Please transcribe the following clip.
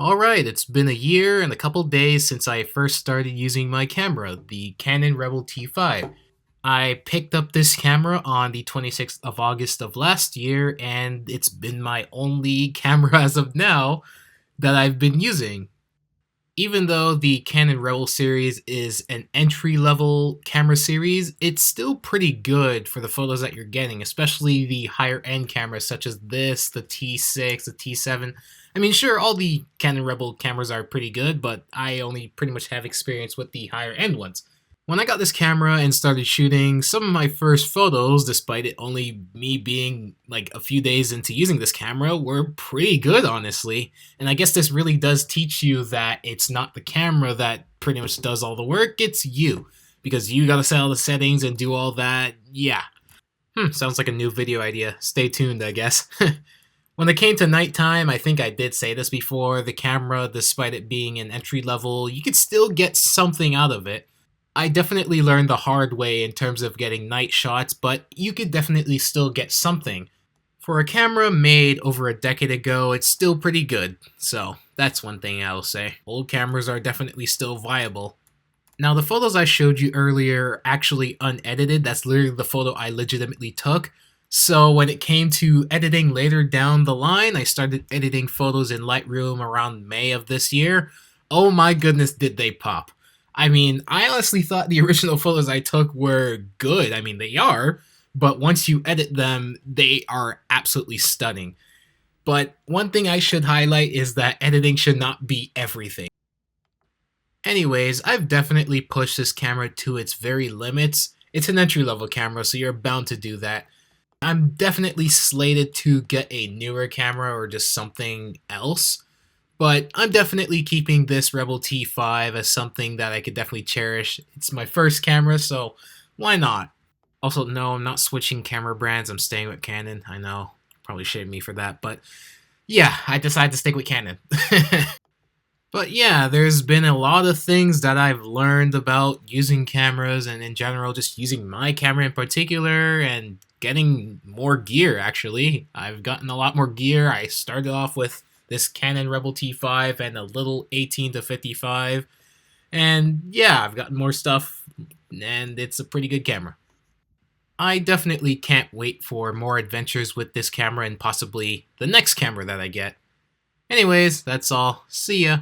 Alright, it's been a year and a couple days since I first started using my camera, the Canon Rebel T5. I picked up this camera on the 26th of August of last year, and it's been my only camera as of now that I've been using. Even though the Canon Rebel series is an entry level camera series, it's still pretty good for the photos that you're getting, especially the higher end cameras such as this, the T6, the T7. I mean, sure, all the Canon Rebel cameras are pretty good, but I only pretty much have experience with the higher end ones. When I got this camera and started shooting, some of my first photos, despite it only me being like a few days into using this camera, were pretty good, honestly. And I guess this really does teach you that it's not the camera that pretty much does all the work, it's you. Because you gotta set all the settings and do all that, yeah. Sounds like a new video idea. Stay tuned, I guess. When it came to nighttime, I think I did say this before, the camera, despite it being an entry level, you could still get something out of it. I definitely learned the hard way in terms of getting night shots, but you could definitely still get something. For a camera made over a decade ago, it's still pretty good, so that's one thing I'll say. Old cameras are definitely still viable. Now, the photos I showed you earlier are actually unedited. That's literally the photo I legitimately took. So when it came to editing later down the line, I started editing photos in Lightroom around May of this year. Oh my goodness, did they pop. I mean, I honestly thought the original photos I took were good. I mean, they are, but once you edit them, they are absolutely stunning. But one thing I should highlight is that editing should not be everything. Anyways, I've definitely pushed this camera to its very limits. It's an entry level camera, so you're bound to do that. I'm definitely slated to get a newer camera or just something else, but I'm definitely keeping this Rebel T5 as something that I could definitely cherish. It's my first camera, so why not? Also, no, I'm not switching camera brands. I'm staying with Canon. I know, probably shame me for that, but yeah, I decided to stick with Canon. But yeah, there's been a lot of things that I've learned about using cameras and in general just using my camera in particular and getting more gear actually. I've gotten a lot more gear. I started off with this Canon Rebel T5 and a little 18 to 55. And yeah, I've gotten more stuff and it's a pretty good camera. I definitely can't wait for more adventures with this camera and possibly the next camera that I get. Anyways, that's all. See ya.